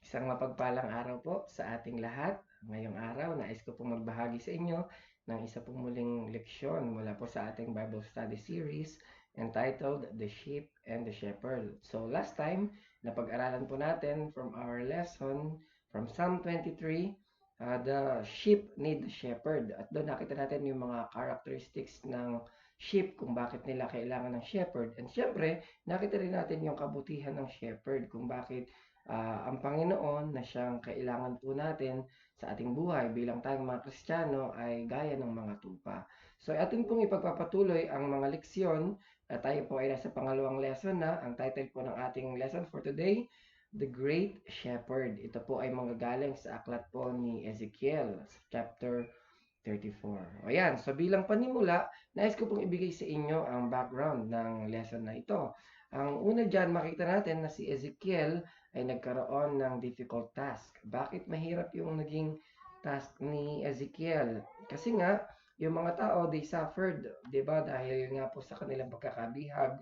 Isang mapagpalang araw po sa ating lahat. Ngayong araw, nais ko pong magbahagi sa inyo ng isa pong muling leksyon mula po sa ating Bible Study Series entitled The Sheep and the Shepherd. So last time, napag-aralan po natin from our lesson from Psalm 23, the sheep need the shepherd. At doon nakita natin yung mga characteristics ng sheep, kung bakit nila kailangan ng shepherd. And syempre, nakita rin natin yung kabutihan ng shepherd, kung bakit ang Panginoon na siyang kailangan po natin sa ating buhay bilang tayong mga Kristiyano ay gaya ng mga tupa. So atin pong ipagpapatuloy ang mga leksyon at tayo po ay nasa pangalawang lesson na. Ang title po ng ating lesson for today, The Great Shepherd. Ito po ay manggagaling sa aklat po ni Ezekiel, chapter 34. O yan, so bilang panimula, nais ko pong ibigay sa inyo ang background ng lesson na ito. Ang una dyan, makita natin na si Ezekiel ay nagkaroon ng difficult task. Bakit mahirap yung naging task ni Ezekiel? Kasi nga, yung mga tao, they suffered, di ba? Dahil nga po sa kanilang pagkakabihag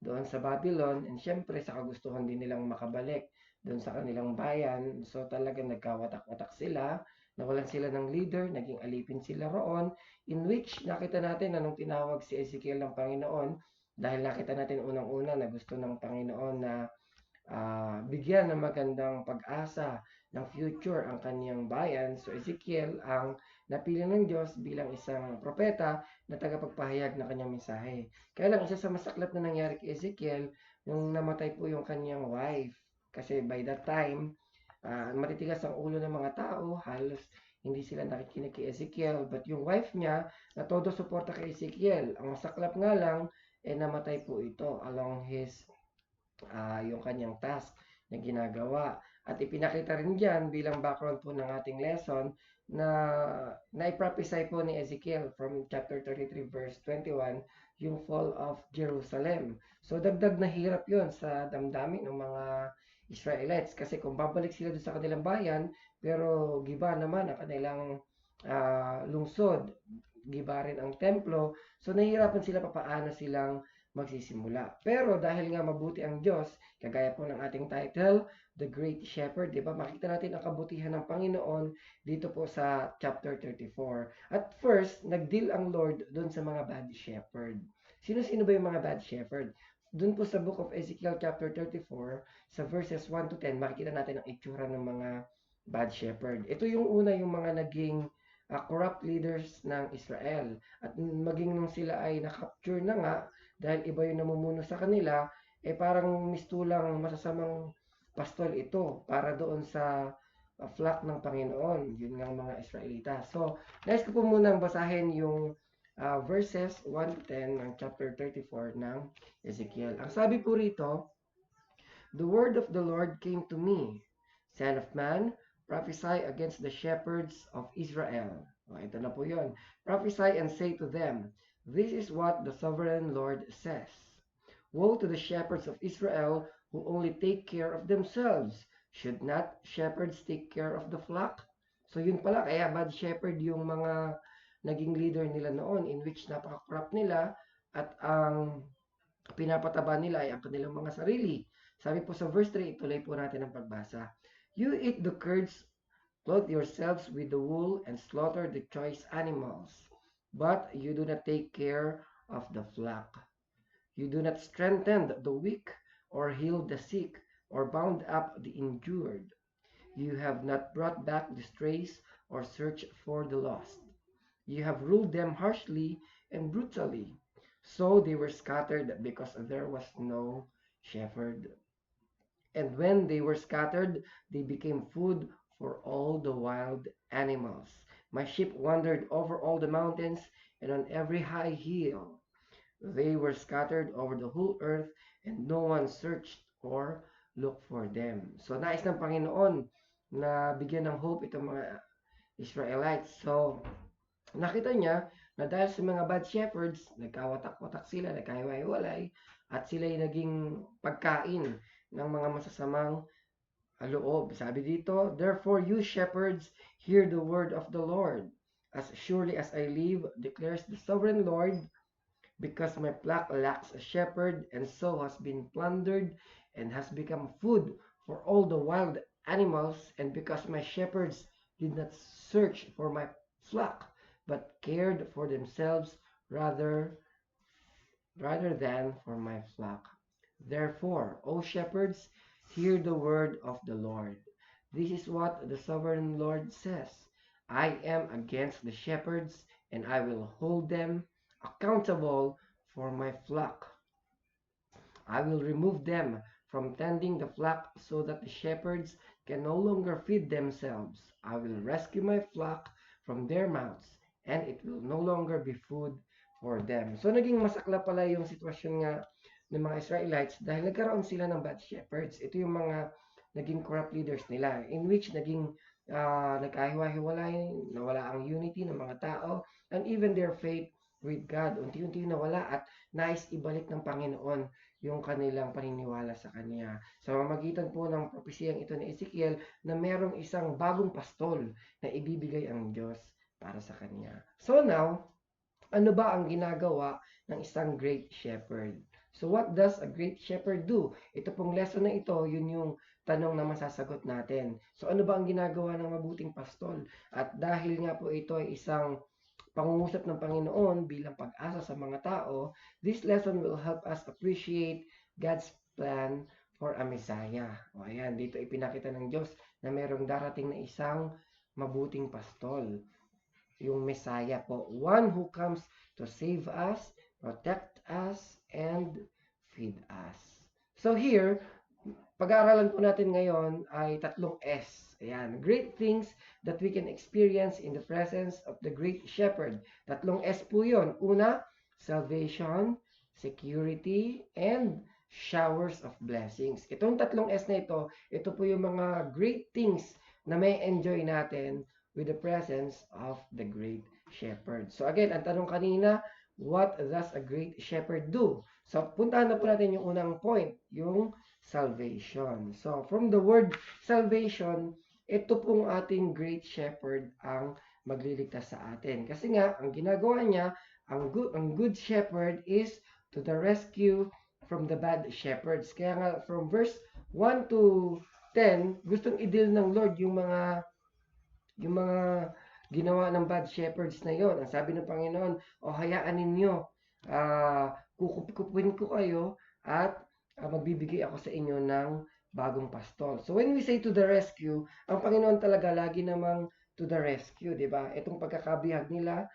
doon sa Babylon, and syempre sa kagustuhan din nilang makabalik doon sa kanilang bayan. So talagang nagkawatak-watak sila, nawalan sila ng leader, naging alipin sila roon, in which nakita natin anong tinawag si Ezekiel ng Panginoon, dahil nakita natin unang-una na gusto ng Panginoon na bigyan ng magandang pag-asa ng future ang kanyang bayan. So Ezekiel ang napili ng Diyos bilang isang propeta na tagapagpahayag ng kanyang mensahe. Kaya lang isa sa masaklap na nangyari kay Ezekiel, nung namatay po yung kanyang wife. Kasi by that time, matitigas ang ulo ng mga tao, halos hindi sila nakikinig kay Ezekiel. But yung wife niya, na todo suporta kay Ezekiel. Ang masaklap nga lang, namatay po ito along his yung kanyang task na ginagawa. At ipinakita rin dyan bilang background po ng ating lesson na naiprophesy po ni Ezekiel from chapter 33 verse 21 yung fall of Jerusalem. So dagdag na hirap yon sa damdamin ng mga Israelites kasi kung babalik sila doon sa kanilang bayan pero giba naman ang kanilang lungsod, giba rin ang templo, so nahihirapan sila papaano silang magsisimula. Pero dahil nga mabuti ang Diyos, kagaya po ng ating title, The Great Shepherd, di ba? Makita natin ang kabutihan ng Panginoon dito po sa chapter 34. At first, nagdeal ang Lord doon sa mga bad shepherd. Sino-sino ba yung mga bad shepherd? Doon po sa book of Ezekiel chapter 34, sa verses 1 to 10, makikita natin ang itsura ng mga bad shepherd. Ito yung una, yung mga naging corrupt leaders ng Israel. At maging nung sila ay na-capture na nga, dahil iba yung namumuno sa kanila, parang mistulang masasamang pastol ito para doon sa flock ng Panginoon. Yun nga mga Israelita. So, nais ko po munang basahin yung verses 1 to 10 ng chapter 34 ng Ezekiel. Ang sabi po rito, The word of the Lord came to me, Son of man, prophesy against the shepherds of Israel. Ito na po yun. Prophesy and say to them, This is what the sovereign Lord says. Woe to the shepherds of Israel who only take care of themselves. Should not shepherds take care of the flock? So yun pala, kaya bad shepherd yung mga naging leader nila noon, in which napaka-corrupt nila at ang pinapataba nila ay ang kanilang mga sarili. Sabi po sa verse 3, ituloy po natin ang pagbasa. You eat the curds, clothe yourselves with the wool, and slaughter the choice animals. But you do not take care of the flock. You do not strengthen the weak, or heal the sick, or bound up the injured. You have not brought back the strays, or searched for the lost. You have ruled them harshly and brutally. So they were scattered because there was no shepherd. And when they were scattered, they became food for all the wild animals. My sheep wandered over all the mountains and on every high hill. They were scattered over the whole earth, and no one searched or looked for them. So nais ng Panginoon na bigyan ng hope itong mga Israelites. So nakita niya na dahil sa mga bad shepherds, nagkawatak-watak sila, nagkahiwa-hiwalay, at sila'y naging pagkain ng mga masasamang loob. Sabi dito, Therefore you shepherds, hear the word of the Lord. As surely as I live, declares the sovereign Lord, because my flock lacks a shepherd, and so has been plundered, and has become food for all the wild animals, and because my shepherds did not search for my flock, but cared for themselves rather than for my flock. Therefore, O shepherds, hear the word of the Lord. This is what the sovereign Lord says. I am against the shepherds, and I will hold them accountable for my flock. I will remove them from tending the flock so that the shepherds can no longer feed themselves. I will rescue my flock from their mouths, and it will no longer be food for them. So naging masakla pala yung sitwasyon nga ng mga Israelites dahil nagkaroon sila ng bad shepherds. Ito yung mga naging corrupt leaders nila in which naging nagkahiwa-hiwalay, nawala ang unity ng mga tao, and even their faith with God. Unti-unti nawala at nais ibalik ng Panginoon yung kanilang paniniwala sa Kanya. Sa mamagitan po ng propesiyang ito ni Ezekiel na merong isang bagong pastol na ibibigay ang Diyos para sa Kanya. So now, ano ba ang ginagawa ng isang great shepherd? So what does a great shepherd do? Ito pong lesson na ito, yun yung tanong na masasagot natin. So ano ba ang ginagawa ng mabuting pastol? At dahil nga po ito ay isang pangungusap ng Panginoon bilang pag-asa sa mga tao, this lesson will help us appreciate God's plan for a Messiah. O ayan, dito ipinakita ng Diyos na merong darating na isang mabuting pastol. Yung Messiah po. One who comes to save us, protect us, and feed us. So here, pag-aaralan po natin ngayon ay tatlong S. Ayan, great things that we can experience in the presence of the great shepherd. Tatlong S po yun. Una, salvation, security, and showers of blessings. Itong tatlong S na ito po yung mga great things na may enjoy natin with the presence of the great shepherd. So again, ang tanong kanina, what does a great shepherd do? So puntahan na po natin yung unang point, yung salvation. So from the word salvation, ito pong ating great shepherd ang magliligtas sa atin. Kasi nga, ang ginagawa niya, ang good shepherd is to the rescue from the bad shepherds. Kaya nga, from verse 1 to 10, gustong i-deal ng Lord yung mga ginawa ng bad shepherds na yon. Ang sabi ng Panginoon, o hayaan ninyo, kukupin ko kayo at magbibigay ako sa inyo ng bagong pastol. So when we say to the rescue, ang Panginoon talaga lagi namang to the rescue, di ba? Itong pagkakabihag nila,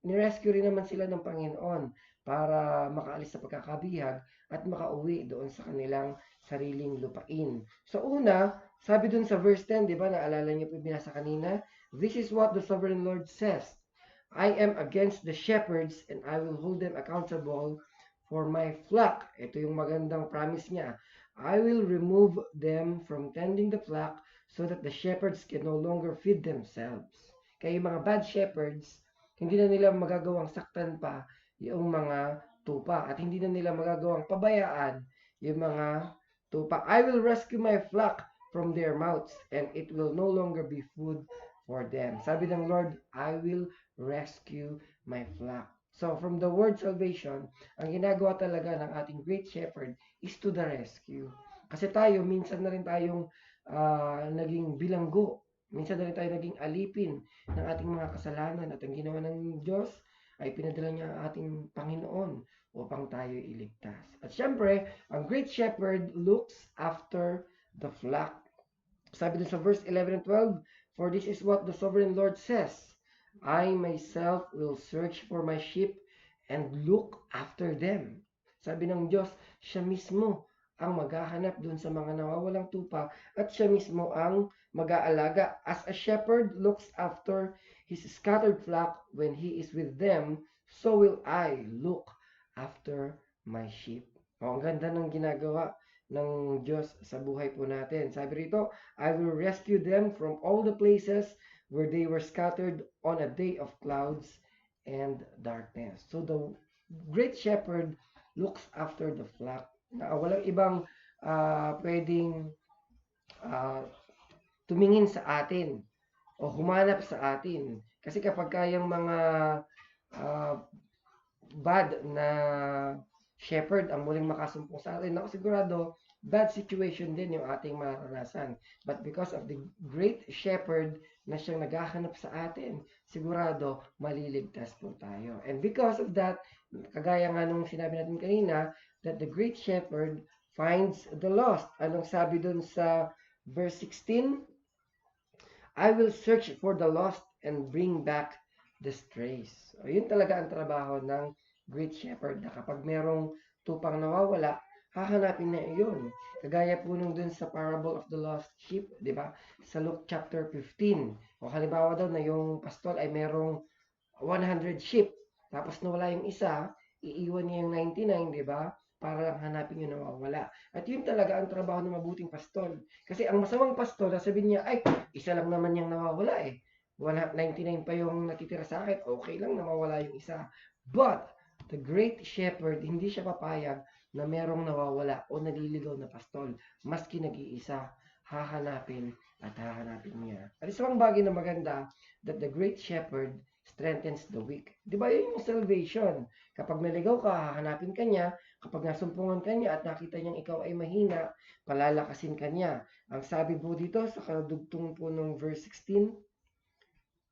ni-rescue rin naman sila ng Panginoon para makaalis sa pagkakabihag at makauwi doon sa kanilang sariling lupain. So una, sabi dun sa verse 10, di ba, naalala niyo po binasa kanina, this is what the sovereign Lord says, I am against the shepherds and I will hold them accountable for my flock. Ito yung magandang promise niya. I will remove them from tending the flock so that the shepherds can no longer feed themselves. Kaya yung mga bad shepherds, hindi na nila magagawang saktan pa yung mga tupa at hindi na nila magagawang pabayaan yung mga tupa. I will rescue my flock from their mouths and it will no longer be food for them. Sabi ng Lord, I will rescue my flock. So from the word salvation, ang ginagawa talaga ng ating great shepherd is to the rescue. Kasi tayo, minsan na rin tayong naging bilanggo. Minsan na rin tayo naging alipin ng ating mga kasalanan at ang ginawa ng Diyos ay pinadala niya ang ating Panginoon upang tayo iligtas. At syempre, ang great shepherd looks after the flock. Sabi dun sa verse 11 and 12, for this is what the sovereign Lord says, I myself will search for my sheep and look after them. Sabi ng Diyos, siya mismo ang maghahanap dun sa mga nawawalang tupa at siya mismo ang mag-aalaga. As a shepherd looks after his scattered flock when he is with them, so will I look after my sheep. O, ang ganda ng ginagawa ng Diyos sa buhay po natin. Sabi rito, I will rescue them from all the places where they were scattered on a day of clouds and darkness. So the great shepherd looks after the flock. Walang ibang pwedeng tumingin sa atin o humanap sa atin. Kasi kapag kayang mga bad na shepherd ang muling makasumpong sa atin, ako sigurado bad situation din yung ating mararanasan. But because of the great shepherd na siyang naghahanap sa atin, sigurado maliligtas po tayo. And because of that, kagaya nga nung sinabi natin kanina, that the great shepherd finds the lost. Anong sabi dun sa verse 16? I will search for the lost and bring back the strays. O, yun talaga ang trabaho ng Great Shepherd na kapag merong tupang nawawala, hahanapin na iyon. Kagaya po nung dun sa parable of the lost sheep, di ba? Sa Luke chapter 15. O halimbawa daw na yung pastol ay merong 100 sheep. Tapos nawala yung isa, iiwan niya yung 99, di ba? Para lang hanapin yung nawawala. At yun talaga ang trabaho ng mabuting pastol. Kasi ang masamang pastol, sabihin niya, ay, isa lang naman yung nawawala eh. 99 pa yung natitira sa akin, okay lang na mawala yung isa. But, the great shepherd, hindi siya papayag na merong nawawala o naliligaw na pastol. Maski nag-iisa, hahanapin at hahanapin niya. At isang bagay na maganda, that the great shepherd strengthens the weak. Di ba yun yung salvation? Kapag naligaw ka, hahanapin ka niya. Kapag nasumpungan ka niya at nakita niyang ikaw ay mahina, palalakasin ka niya. Ang sabi po dito sa kadugtong po ng verse 16,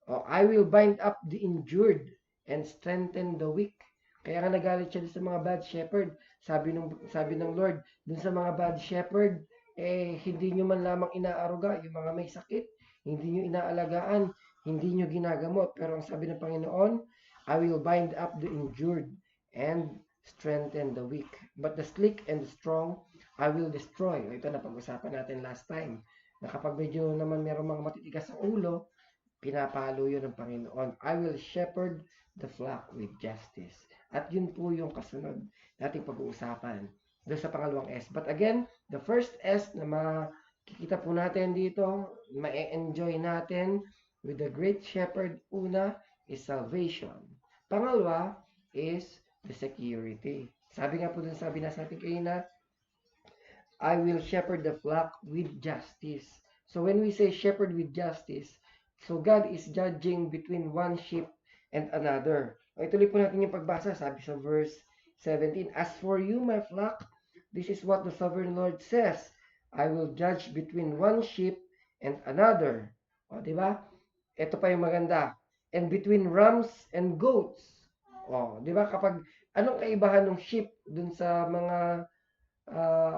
oh, I will bind up the injured and strengthen the weak. Kaya nga nagalit siya sa mga bad shepherd. Sabi ng Lord, dun sa mga bad shepherd, hindi nyo man lamang inaaruga, yung mga may sakit, hindi nyo inaalagaan, hindi nyo ginagamot. Pero ang sabi ng Panginoon, I will bind up the injured and strengthen the weak. But the slick and the strong, I will destroy. Ito na pag-usapan natin last time. Na kapag medyo naman meron mga matitigas sa ulo, pinapalo yun ng Panginoon. I will shepherd the flock with justice. At yun po yung kasunod nating pag-uusapan doon sa pangalawang S. But again, the first S na makikita po natin dito, ma-enjoy natin with the great shepherd, una is salvation. Pangalawa is the security. Sabi nga po dun sa binasa natin kanina, I will shepherd the flock with justice. So when we say shepherd with justice, so God is judging between one sheep and another. O ituloy po natin yung pagbasa, sabi sa verse 17, As for you, my flock, this is what the sovereign Lord says, I will judge between one sheep and another. O, di ba? Ito pa yung maganda. And between rams and goats. O, di ba? Kapag, anong kaibahan ng sheep dun sa mga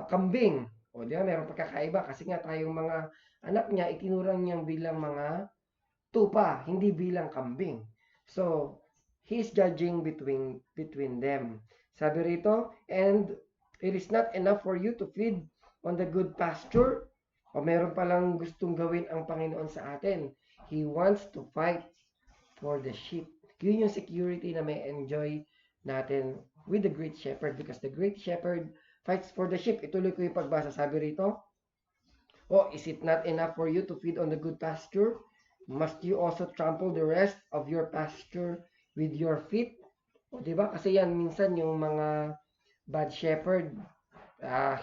kambing? O, di ba? Meron pagkakaiba kasi nga tayong mga anak niya, itinurang niyang bilang mga tupa, hindi bilang kambing. So, he's judging between them. Sabi rito, and it is not enough for you to feed on the good pasture. O meron palang gustong gawin ang Panginoon sa atin. He wants to fight for the sheep. Yun yung security na may enjoy natin with the great shepherd because the great shepherd fights for the sheep. Ituloy ko yung pagbasa. Sabi rito, oh, is it not enough for you to feed on the good pasture? Must you also trample the rest of your pasture with your feet? O, diba? Kasi yan, minsan yung mga bad shepherd,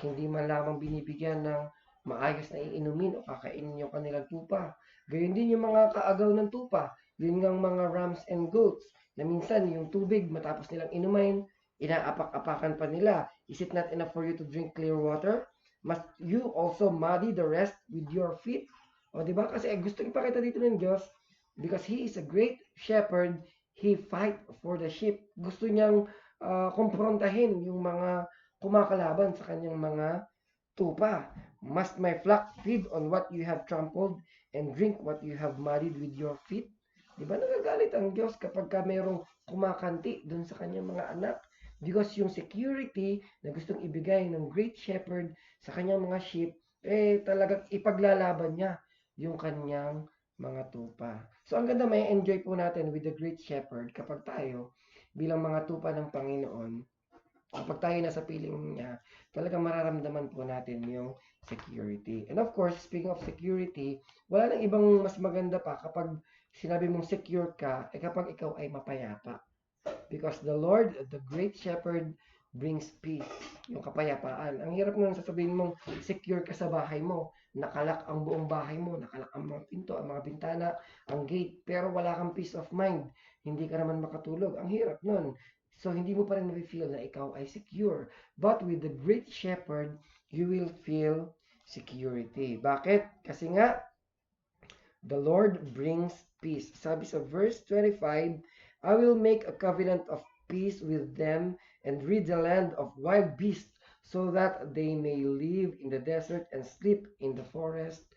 hindi man lamang binibigyan ng maayos na iinumin o kakainin yung kanilang tupa. Gayun din yung mga kaagaw ng tupa. Yun ngang mga rams and goats na minsan yung tubig matapos nilang inumin, inaapak-apakan pa nila. Is it not enough for you to drink clear water? Must you also muddy the rest with your feet? O, di ba? Kasi gusto ipakita dito ng Diyos, because He is a great shepherd, He fight for the sheep. Gusto niyang kumprontahin yung mga kumakalaban sa kanyang mga tupa. Must my flock feed on what you have trampled and drink what you have muddied with your feet? Di ba nagagalit ang Diyos kapag ka mayroong kumakanti dun sa kanyang mga anak? Because yung security na gustong ibigay ng great shepherd sa kanyang mga sheep, talagang ipaglalaban niya yung kanyang mga tupa. So ang ganda, may enjoy po natin with the great shepherd kapag tayo bilang mga tupa ng Panginoon, kapag tayo nasa piling niya, talagang mararamdaman po natin yung security. And of course, speaking of security, wala nang ibang mas maganda pa kapag sinabi mong secure ka, kapag ikaw ay mapayapa. Because the Lord, the great shepherd, brings peace, yung kapayapaan. Ang hirap nung sasabihin mong secure ka sa bahay mo, nakalak ang buong bahay mo, nakalak ang mga pinto, ang mga bintana, ang gate, pero wala kang peace of mind, hindi ka naman makatulog. Ang hirap nun. So, hindi mo pa rin na-feel na ikaw ay secure. But with the great shepherd, you will feel security. Bakit? Kasi nga, the Lord brings peace. Sabi sa verse 25, I will make a covenant of peace with them and rid the land of wild beasts so that they may live in the desert and sleep in the forest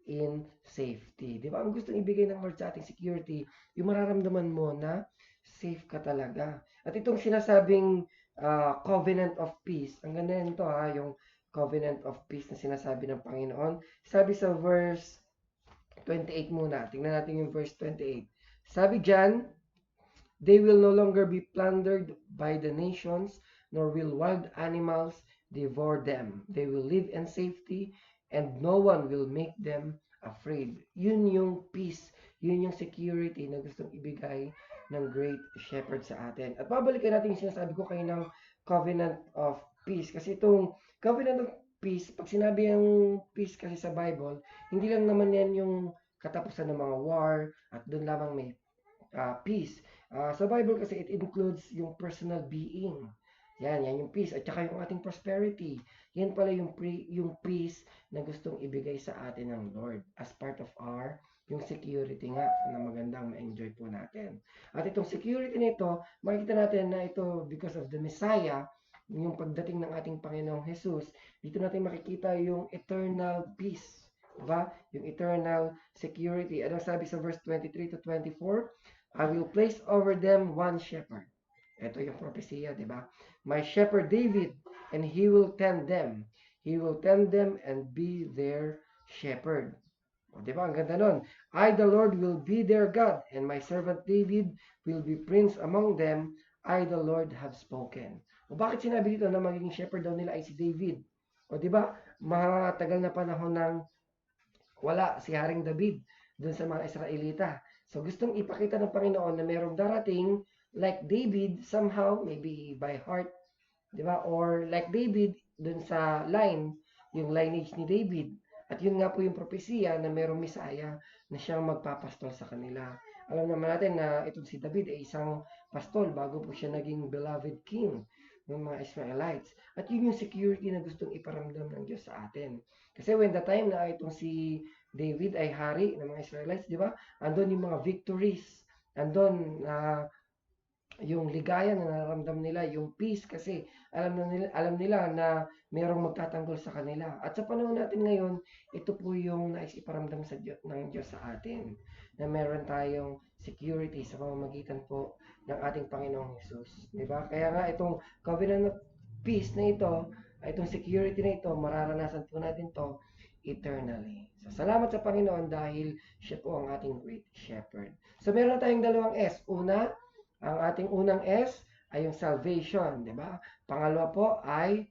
in safety. Di ba? Ang gustong ibigay ng Lord sa ating security, yung mararamdaman mo na safe ka talaga. At itong sinasabing covenant of peace, ang ganda nito ha, yung covenant of peace na sinasabi ng Panginoon. Sabi sa verse 28 muna. Tingnan natin yung verse 28. Sabi dyan, they will no longer be plundered by the nations, nor will wild animals devour them. They will live in safety, and no one will make them afraid. Yun yung peace, yun yung security na gustong ibigay ng Great Shepherd sa atin. At babalikan natin yung sinasabi ko kayo ng covenant of peace. Kasi itong covenant of peace, pag sinabi yung peace kasi sa Bible, hindi lang naman yan yung katapusan ng mga war at doon lamang may peace. Sa Bible kasi it includes yung personal being. Yan yung peace. At saka yung ating prosperity. Yan pala yung peace na gustong ibigay sa atin ng Lord as part of yung security nga na magandang ma-enjoy po natin. At itong security nito, makikita natin na ito because of the Messiah, yung pagdating ng ating Panginoong Jesus, dito natin makikita yung eternal peace. Diba? Yung eternal security. Anong sabi sa verse 23 to 24? I will place over them one shepherd. Ito yung propesya, di ba? My shepherd David, and he will tend them. He will tend them and be their shepherd. O, di ba? Ang ganda nun. I, the Lord, will be their God, and my servant David will be prince among them. I, the Lord, have spoken. O bakit sinabi dito na magiging shepherd daw nila ay si David? O di ba? Matagal na panahon ng wala si Haring David dun sa mga Israelita. So gustong ipakita ng Panginoon na merong darating like David somehow, maybe by heart, di ba? Or like David dun sa yung lineage ni David. At yun nga po yung propesya na merong Messiah na siyang magpapastol sa kanila. Alam naman natin na itong si David ay isang pastol bago po siya naging beloved king ng mga Israelites. At yun yung security na gustong iparamdam ng Diyos sa atin. Kasi when the time na itong si David ay hari ng mga Israelites, di ba? Andun yung mga victories. Andun yung ligaya na nararamdam nila, yung peace kasi alam nila na mayroong magtatanggol sa kanila. At sa panahon natin ngayon, ito po yung nais iparamdam ng Diyos sa atin na meron tayong security sa pamamagitan po ng ating Panginoong Jesus. Di ba? Kaya nga itong covenant of peace na ito, itong security na ito, mararanasan po natin to eternally. So, salamat sa Panginoon dahil siya po ang ating great shepherd. So, meron na tayong dalawang S. Una, ang ating unang S ay yung salvation, di ba? Pangalawa po ay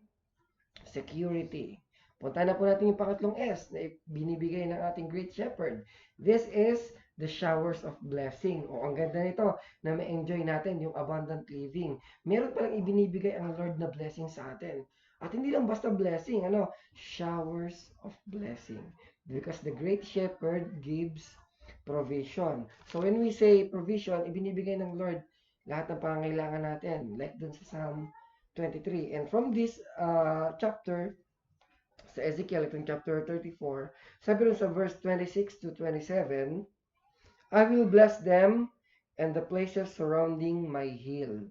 security. Punta na po natin yung pangatlong S na binibigay ng ating great shepherd. This is the showers of blessing. O, ang ganda nito na ma-enjoy natin yung abundant living. Meron palang ibinibigay ang Lord na blessing sa atin. At hindi lang basta blessing, showers of blessing. Because the great shepherd gives provision. So when we say provision, ibinibigay ng Lord lahat ng pangangailangan natin. Like dun sa Psalm 23. And from this chapter, sa Ezekiel, itong chapter 34, sabi rin sa verse 26 to 27, I will bless them and the places surrounding my hill.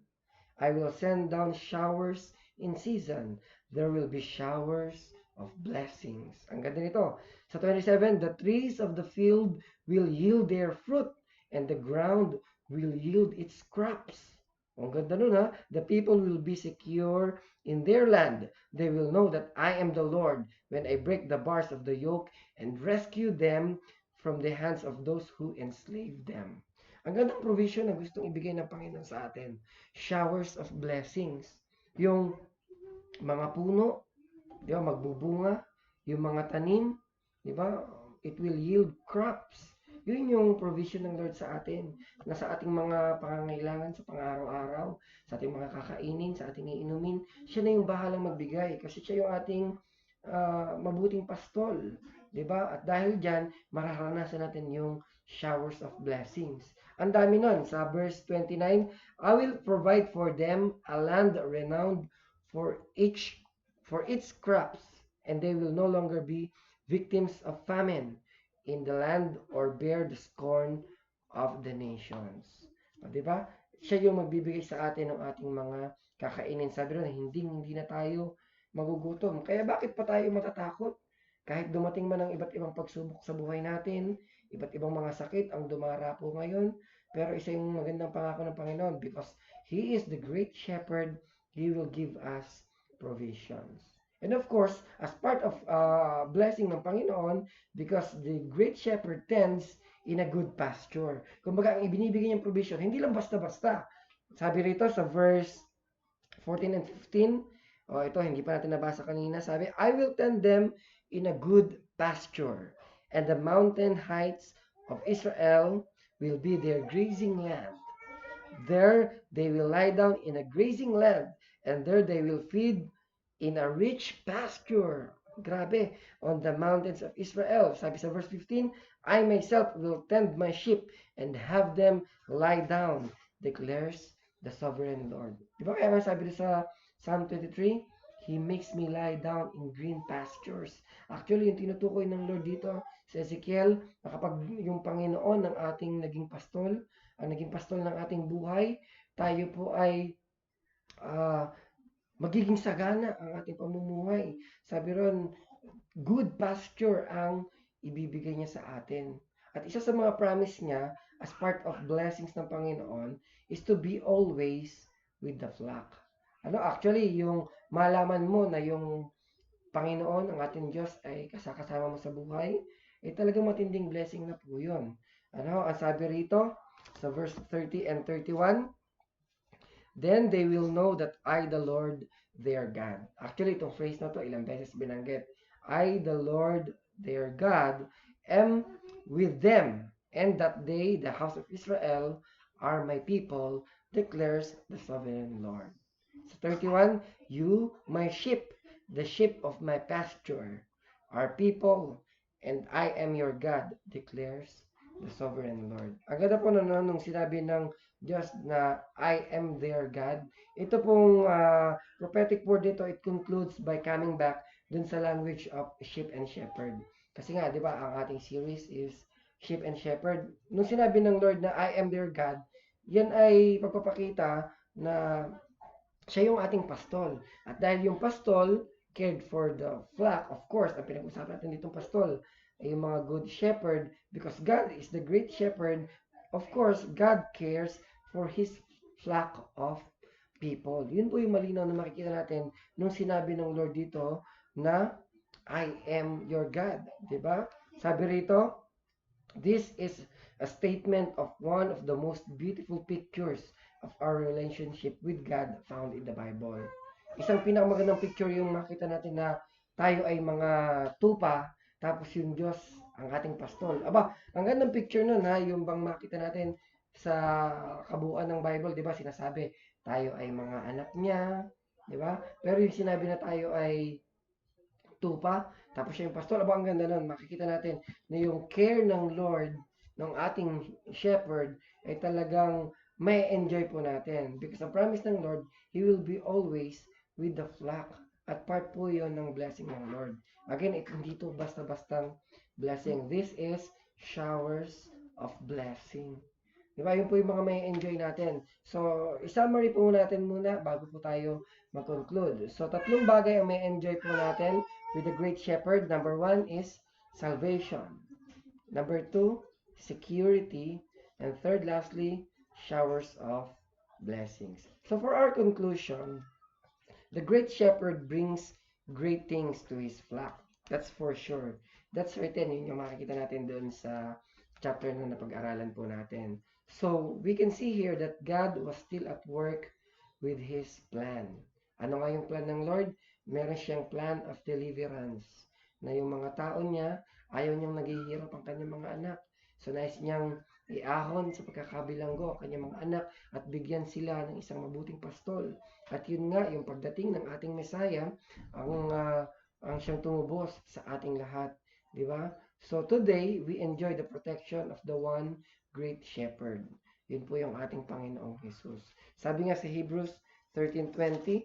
I will send down showers in season. There will be showers of blessings. Ang ganda nito. Sa 27, the trees of the field will yield their fruit, and the ground will yield its crops. Ang ganda nun ha. The people will be secure in their land. They will know that I am the Lord when I break the bars of the yoke and rescue them from the hands of those who enslave them. Ang gandang provision na gustong ibigay ng Panginoon sa atin. Showers of blessings. Yung mga puno, di ba, magbubunga. Yung mga tanim, di ba, it will yield crops. Yun yung provision ng Lord sa atin, na sa ating mga pangangailangan sa pang-araw-araw, sa ating mga kakainin, sa ating iinumin, siya na yung bahalang magbigay kasi siya yung ating mabuting pastol, di ba? At dahil dyan, mararanasan natin yung showers of blessings. Ang dami nun, sa verse 29, I will provide for them a land renowned for its crops and they will no longer be victims of famine in the land or bear the scorn of the nations. O, di ba? Siya yung magbibigay sa atin ng ating mga kakainin. Sabi rin, hindi na tayo magugutom. Kaya bakit pa tayo matatakot? Kahit dumating man ang iba't ibang pagsubok sa buhay natin, iba't ibang mga sakit ang dumarapo ngayon, pero isa yung magandang pangako ng Panginoon, because He is the great shepherd, He will give us provisions. And of course, as part of blessing ng Panginoon, because the great shepherd tends in a good pasture. Kumbaga, ang ibinibigay niyang provision, hindi lang basta-basta. Sabi rito sa verse 14 and 15, ito, hindi pa natin nabasa kanina. Sabi, I will tend them in a good pasture, and the mountain heights of Israel will be their grazing land. There they will lie down in a grazing land, and there they will feed in a rich pasture. Grabe, on the mountains of Israel. Sabi sa verse 15, I myself will tend my sheep and have them lie down, declares the sovereign Lord. Di ba kaya nga sabi sa Psalm 23, He makes me lie down in green pastures. Actually, yung tinutukoy ng Lord dito sa Ezekiel, na kapag yung Panginoon ng ating naging pastol, ang naging pastol ng ating buhay, tayo po ay magiging sagana ang ating pamumuhay. Sabi ron, good pasture ang ibibigay niya sa atin. At isa sa mga promise niya, as part of blessings ng Panginoon, is to be always with the flock. Actually, yung malaman mo na yung Panginoon, ang ating Diyos, ay kasama mo sa buhay, talagang matinding blessing na po yun. Ang sabi rito, sa verse 30 and 31, then they will know that I, the Lord, their God. Actually, itong phrase na to, ilang beses binanggit. I, the Lord, their God, am with them, and that they, the house of Israel, are my people, declares the sovereign Lord. So 31, you, my sheep, the sheep of my pasture, are people, and I am your God, declares the sovereign Lord. Ang ganda po nung sinabi ng Diyos na I am their God. Ito pong prophetic word dito, it concludes by coming back dun sa language of sheep and shepherd. Kasi nga, di ba, ang ating series is sheep and shepherd. Nung sinabi ng Lord na I am their God, yan ay pagpapakita na siya yung ating pastol. At dahil yung pastol cared for the flock, of course, ang pinag-usapan natin ditong pastol ay yung mga good shepherd, because God is the great shepherd. Of course, God cares for His flock of people. Yun po yung malinaw na makikita natin nung sinabi ng Lord dito na I am your God. Diba? Sabi rito, this is a statement of one of the most beautiful pictures of our relationship with God found in the Bible. Isang pinakamagandang picture yung makita natin na tayo ay mga tupa, tapos yung Diyos ang ating pastol. Aba, ang gandang picture nun ha, yung bang makita natin sa kabuuan ng Bible, di ba, sinasabi, tayo ay mga anak niya, di ba? Pero yung sinabi na tayo ay tupa, tapos siya yung pastor, aba, ang ganda nun, makikita natin na yung care ng Lord, ng ating shepherd, ay talagang may enjoy po natin. Because ang promise ng Lord, He will be always with the flock. At part po yon ng blessing ng Lord. Again, hindi ito basta-bastang blessing. This is showers of blessing. Diba? Yun po yung mga may enjoy natin. So, i-summary po natin muna bago po tayo mag-conclude. So, tatlong bagay ang may enjoy po natin with the great shepherd. Number 1 is salvation. Number 2, security. And third, lastly, showers of blessings. So, for our conclusion, the great shepherd brings great things to his flock. That's for sure. That's written, yun yung makikita natin doon sa chapter na napag-aralan po natin. So, we can see here that God was still at work with His plan. Ano nga yung plan ng Lord? Meron siyang plan of deliverance. Na yung mga tao niya, ayaw niyang naghihirap ang kanyang mga anak. So, nais niyang iahon sa pagkakabilanggo ang kanyang mga anak at bigyan sila ng isang mabuting pastol. At yun nga, yung pagdating ng ating Mesaya, ang siyang tumubos sa ating lahat. Di ba? So today, we enjoy the protection of the one great shepherd. Yun po yung ating Panginoong Jesus. Sabi nga sa Hebrews 13:20,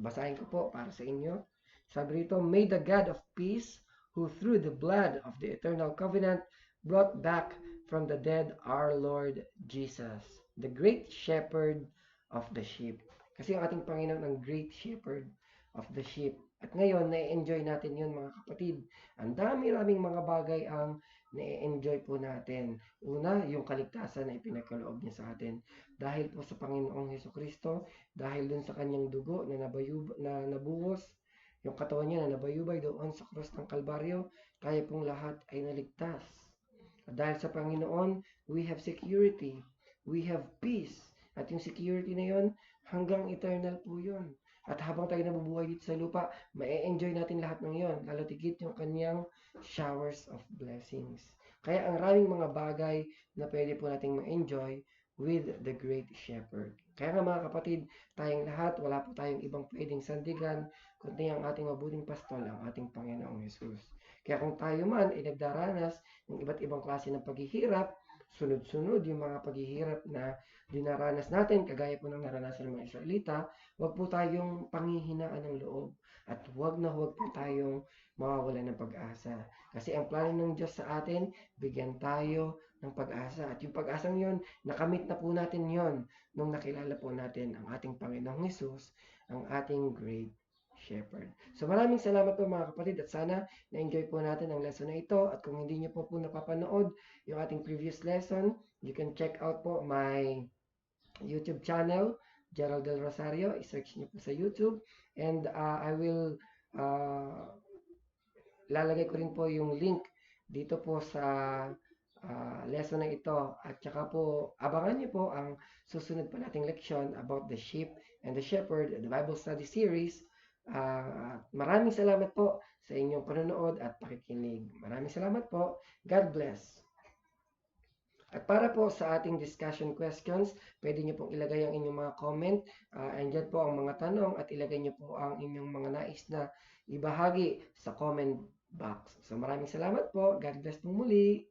basahin ko po para sa inyo. Sabi rito, may the God of peace, who through the blood of the eternal covenant brought back from the dead our Lord Jesus, the great shepherd of the sheep. Kasi ang ating Panginoon ang great shepherd of the sheep. At ngayon, na-enjoy natin yun mga kapatid. Ang dami-raming mga bagay ang na-enjoy po natin. Una, yung kaligtasan na ipinagkaloob niya sa atin. Dahil po sa Panginoong Heso Kristo, dahil dun sa kanyang dugo na nabuhos, yung katawan niya na nabayubay doon sa cross ng Kalbaryo, kaya pong lahat ay naligtas. At dahil sa Panginoon, we have security, we have peace. At yung security na yon, hanggang eternal po yun. At habang tayo nabubuhay dito sa lupa, ma-enjoy natin lahat ng yon, lalo tigit yung kanyang showers of blessings. Kaya ang maraming mga bagay na pwede po nating ma-enjoy with the great shepherd. Kaya nga mga kapatid, tayong lahat, wala po tayong ibang pwedeng sandigan, kundi ang ating mabuting pastol, ang ating Panginoong Jesus. Kaya kung tayo man ay nagdaranas ng iba't ibang klase ng paghihirap, sunod-sunod yung mga paghihirap na dinaranas natin, kagaya po ng naranasan ng mga Israelita, huwag po tayong panghihinaan ng loob at huwag na huwag po tayong mawawalan ng pag-asa. Kasi ang plano ng Diyos sa atin, bigyan tayo ng pag-asa. At yung pag-asang yon, nakamit na po natin yon nung nakilala po natin ang ating Panginoong Hesus, ang ating great shepherd. So maraming salamat po mga kapatid at sana na-enjoy po natin ang lesson na ito. At kung hindi nyo po napapanood yung ating previous lesson, you can check out po my YouTube channel, Gerald del Rosario. I-search nyo po sa YouTube. And I will lalagay ko rin po yung link dito po sa lesson na ito. At saka po, abangan nyo po ang susunod pa nating leksyon about the sheep and the shepherd, the Bible Study Series. Maraming salamat po sa inyong panonood at pakikinig. Maraming salamat po. God bless. At para po sa ating discussion questions, pwede nyo pong ilagay ang inyong mga comment. Andyan po ang mga tanong at ilagay nyo po ang inyong mga nais na ibahagi sa comment box. So maraming salamat po. God bless po muli.